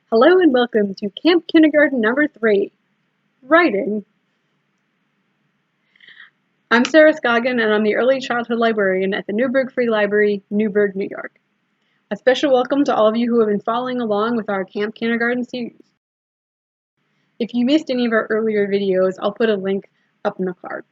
Hello and welcome to Camp Kindergarten number 3, Writing. I'm Sarah Scoggin and I'm the Early Childhood Librarian at the Newburgh Free Library, Newburgh, New York. A special welcome to all of you who have been following along with our Camp Kindergarten series. If you missed any of our earlier videos, I'll put a link up in the card.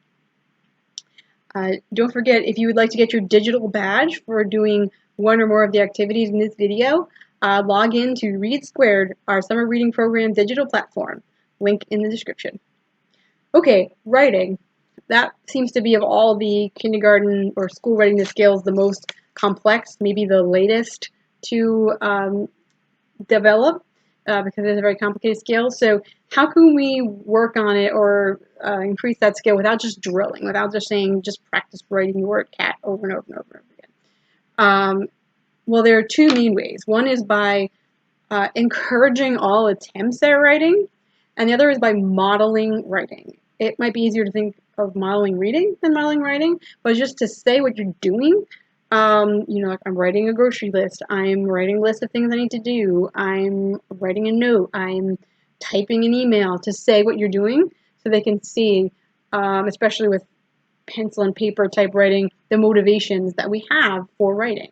Don't forget, if you would like to get your digital badge for doing one or more of the activities in this video, log in to READsquared, our summer reading program digital platform. Link in the description. Okay, writing. That seems to be, of all the kindergarten or school readiness skills, the most complex, maybe the latest to develop because it's a very complicated skill. So how can we work on it or increase that skill without just drilling, without just saying, just practice writing the word cat over and over and over and over again? Well, there are two main ways. One is by encouraging all attempts at writing, and the other is by modeling writing. It might be easier to think of modeling reading than modeling writing, but just to say what you're doing. Like I'm writing a grocery list, I'm writing a list of things I need to do, I'm writing a note, I'm typing an email, to say what you're doing so they can see, especially with pencil and paper type writing, the motivations that we have for writing.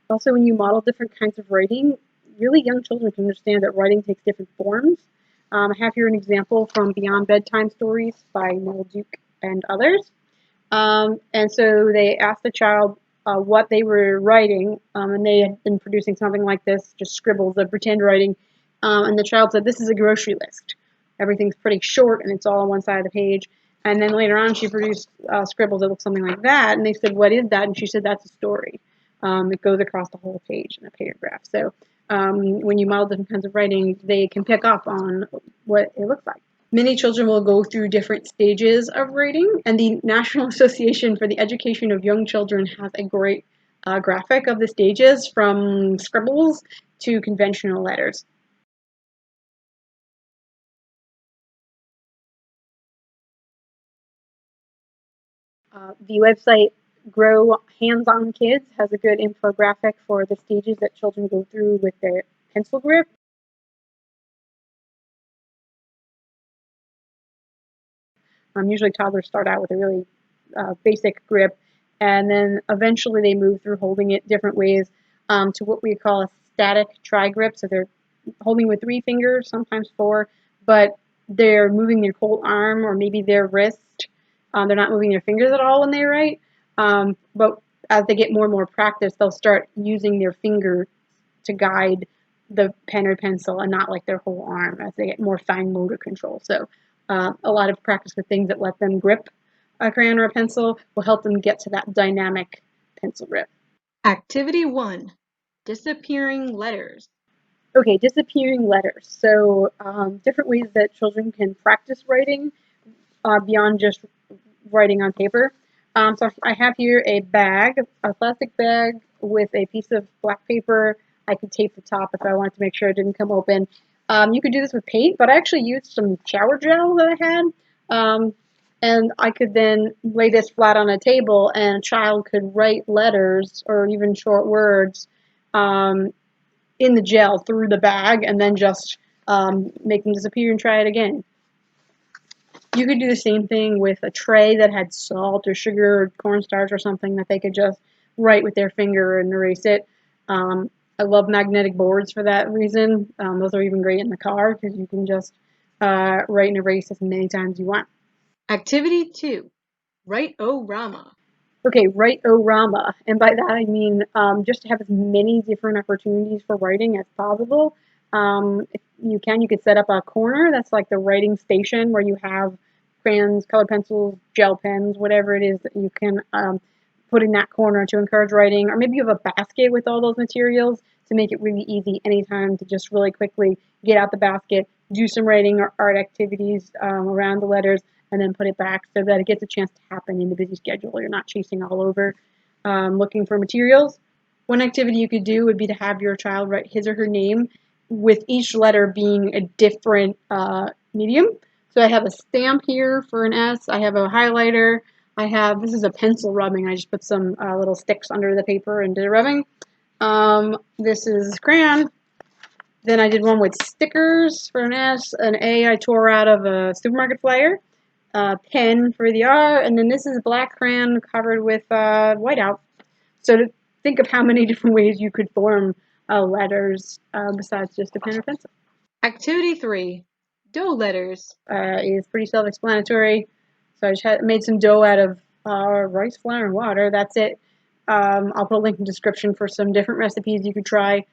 Also, when you model different kinds of writing, really young children can understand that writing takes different forms. I have here an example from Beyond Bedtime Stories by Mural and others. And so they asked the child what they were writing, and they had been producing something like this, just scribbles of pretend writing. And the child said, "This is a grocery list." Everything's pretty short, and it's all on one side of the page. And then later on, she produced scribbles that looked something like that. And they said, "What is that?" And she said, "That's a story." It goes across the whole page in a paragraph. So when you model different kinds of writing, they can pick up on what it looks like. Many children will go through different stages of writing, and the National Association for the Education of Young Children has a great graphic of the stages from scribbles to conventional letters. The website Grow Hands-On Kids has a good infographic for the stages that children go through with their pencil grip. Usually toddlers start out with a really basic grip, and then eventually they move through holding it different ways to what we call a static tri-grip. So they're holding with 3 fingers, sometimes 4, but they're moving their whole arm or maybe their wrist. They're not moving their fingers at all when they write, but as they get more and more practice, they'll start using their fingers to guide the pen or pencil and not like their whole arm as they get more fine motor control. So a lot of practice with things that let them grip a crayon or a pencil will help them get to that dynamic pencil grip. Activity 1, disappearing letters. Okay, disappearing letters. So different ways that children can practice writing beyond just writing on paper. So I have here a bag, a plastic bag with a piece of black paper. I could tape the top if I wanted to make sure it didn't come open. You could do this with paint, but I actually used some shower gel that I had. And I could then lay this flat on a table and a child could write letters or even short words in the gel through the bag and then just make them disappear and try it again. You could do the same thing with a tray that had salt or sugar or cornstarch or something that they could just write with their finger and erase it. I love magnetic boards for that reason. Those are even great in the car because you can just write and erase as many times as you want. Activity 2, Write-O-Rama. Okay, Write-O-Rama, and by that I mean just to have as many different opportunities for writing as possible. If you could set up a corner that's like the writing station where you have crayons, colored pencils, gel pens, whatever it is that you can put in that corner to encourage writing, or maybe you have a basket with all those materials to make it really easy anytime to just really quickly get out the basket, do some writing or art activities around the letters, and then put it back so that it gets a chance to happen in the busy schedule. You're not chasing all over looking for materials. One activity you could do would be to have your child write his or her name with each letter being a different medium. So I have a stamp here for an S. I have a highlighter. This is a pencil rubbing. I just put some little sticks under the paper and did a rubbing. This is crayon. Then I did one with stickers for an S, an A I tore out of a supermarket flyer, pen for the R, and then this is black crayon covered with whiteout. So to think of how many different ways you could form letters besides just a pen or pencil. Activity 3, dough letters. Is pretty self-explanatory. So I just made some dough out of rice, flour, and water. That's it. I'll put a link in the description for some different recipes you could try.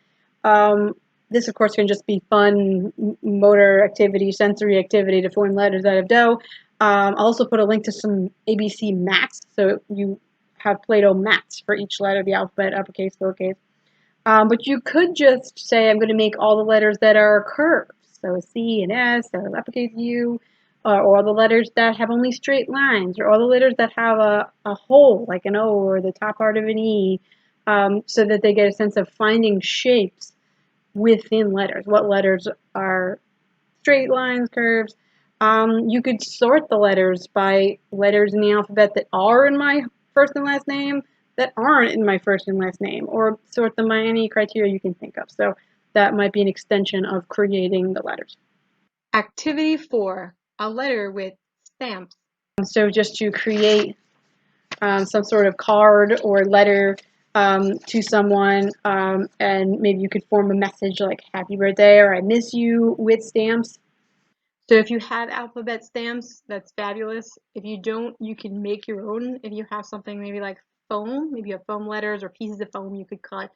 This, of course, can just be fun motor activity, sensory activity to form letters out of dough. I'll also put a link to some ABC mats, so you have Play-Doh mats for each letter of the alphabet, uppercase, lowercase. But you could just say, I'm going to make all the letters that are curved, so C and S, or uppercase U, or all the letters that have only straight lines, or all the letters that have a hole, like an O, or the top part of an E, so that they get a sense of finding shapes within letters. What letters are straight lines, curves. You could sort the letters by letters in the alphabet that are in my first and last name, that aren't in my first and last name, or sort them by any criteria you can think of. So that might be an extension of creating the letters. Activity 4, a letter with stamps. So just to create some sort of card or letter to someone, and maybe you could form a message like happy birthday or I miss you with stamps. So if you have alphabet stamps, that's fabulous. If you don't, you can make your own. If you have something maybe like foam, maybe you have foam letters or pieces of foam you could cut.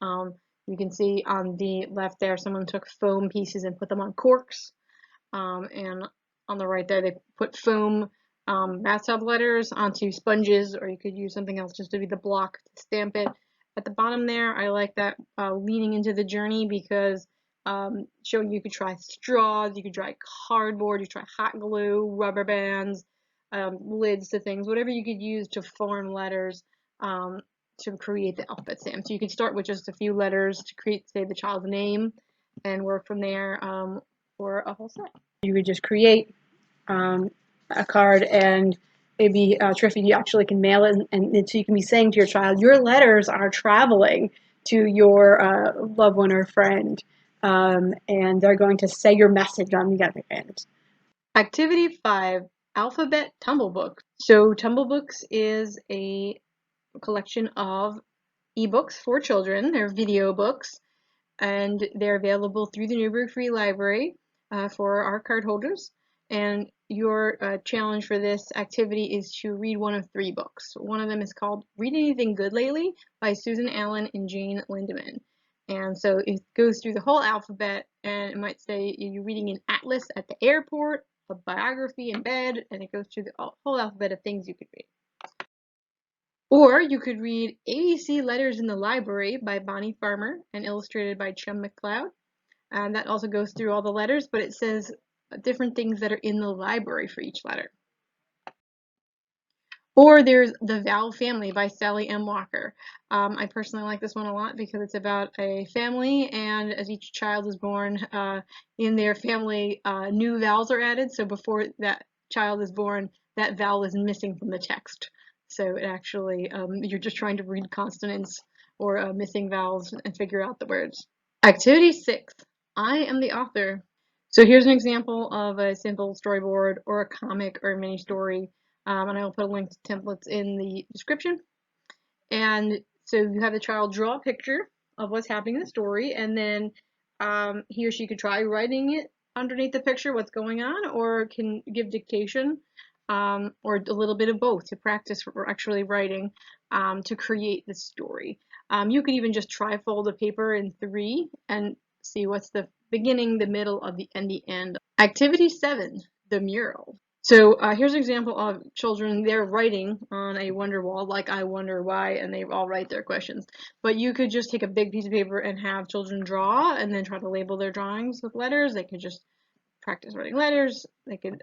You can see on the left there, someone took foam pieces and put them on corks. And on the right there, they put foam bathtub letters onto sponges, or you could use something else just to be the block to stamp it. At the bottom there, I like that leaning into the journey because showing you could try straws, you could try cardboard, you try hot glue, rubber bands, lids to things, whatever you could use to form letters to create the alphabet stamp. So you could start with just a few letters to create, say, the child's name, and work from there for a whole set. You could just create a card, and it'd be terrific. You actually can mail it, and so you can be saying to your child, your letters are traveling to your loved one or friend, and they're going to say your message on the other end. Activity 5, Alphabet Tumblebooks. So Tumblebooks is a collection of ebooks for children. They're video books, and they're available through the Newburgh Free Library for our card holders. And your challenge for this activity is to read one of 3 books. One of them is called Read Anything Good Lately by Susan Allen and Jane Lindemann. And so it goes through the whole alphabet, and it might say you're reading an atlas at the airport, a biography in bed, and it goes through the whole alphabet of things you could read. Or you could read ABC Letters in the Library by Bonnie Farmer and illustrated by Chum McLeod. And that also goes through all the letters, but it says different things that are in the library for each letter. Or there's The Vowel Family by Sally M. Walker. I personally like this one a lot because it's about a family, and as each child is born in their family, new vowels are added. So before that child is born, that vowel is missing from the text. So it actually, you're just trying to read consonants or missing vowels and figure out the words. Activity 6, I am the author. So here's an example of a simple storyboard or a comic or a mini story. And I will put a link to templates in the description. And so you have the child draw a picture of what's happening in the story, and then he or she could try writing it underneath the picture, what's going on, or can give dictation, or a little bit of both to practice for actually writing to create the story. You could even just fold the paper in 3 and see what's the beginning, the middle, and the end. Activity 7, the mural. So here's an example of children, they're writing on a wonder wall, like I wonder why, and they all write their questions. But you could just take a big piece of paper and have children draw and then try to label their drawings with letters. They could just practice writing letters. They could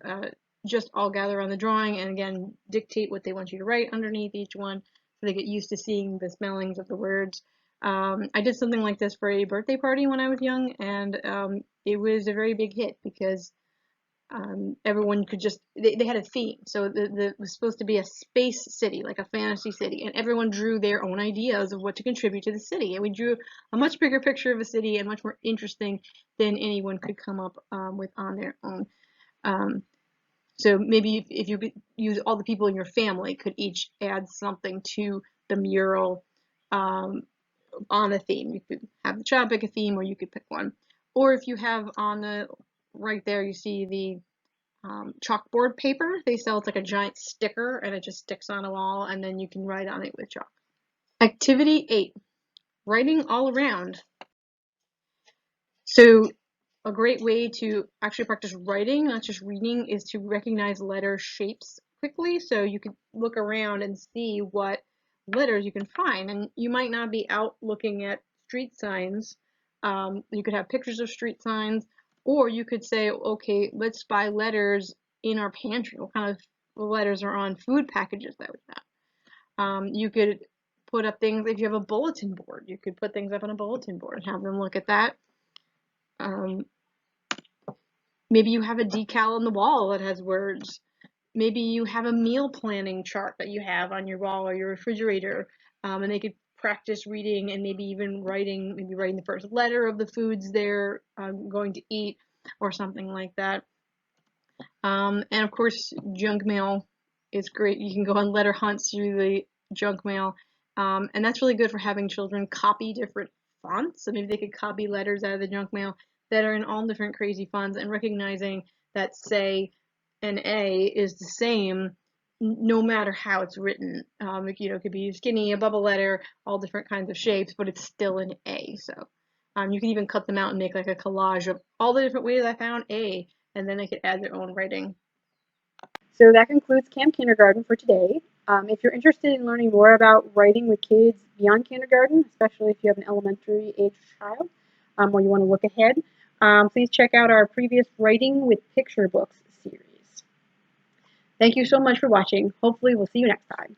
just all gather on the drawing and again dictate what they want you to write underneath each one so they get used to seeing the spellings of the words. I did something like this for a birthday party when I was young, and it was a very big hit because Everyone could just, they had a theme. So it was supposed to be a space city, like a fantasy city, and everyone drew their own ideas of what to contribute to the city. And we drew a much bigger picture of a city and much more interesting than anyone could come up with on their own. So maybe if you could use all the people in your family could each add something to the mural on a theme. You could have the child pick a theme, or you could pick one. Or if you have on the right there, you see the chalkboard paper. They sell, it's like a giant sticker and it just sticks on a wall, and then you can write on it with chalk. Activity 8, writing all around. So a great way to actually practice writing, not just reading, is to recognize letter shapes quickly. So you could look around and see what letters you can find. And you might not be out looking at street signs. You could have pictures of street signs, or you could say, okay, let's buy letters in our pantry. What kind of letters are on food packages that we have? You could put up things, if you have a bulletin board, you could put things up on a bulletin board and have them look at that. Maybe you have a decal on the wall that has words. Maybe you have a meal planning chart that you have on your wall or your refrigerator, and they could practice reading and maybe even writing, the first letter of the foods they're going to eat or something like that. And of course, junk mail is great. You can go on letter hunts through the junk mail, and that's really good for having children copy different fonts. So maybe they could copy letters out of the junk mail that are in all different crazy fonts, and recognizing that, say, an A is the same no matter how it's written. It could be skinny, a bubble letter, all different kinds of shapes, but it's still an A. So you can even cut them out and make like a collage of all the different ways I found A, and then they could add their own writing. So that concludes Camp Kindergarten for today. If you're interested in learning more about writing with kids beyond kindergarten, especially if you have an elementary age child, or you want to look ahead, please check out our previous Writing with Picture Books series. Thank you so much for watching. Hopefully we'll see you next time.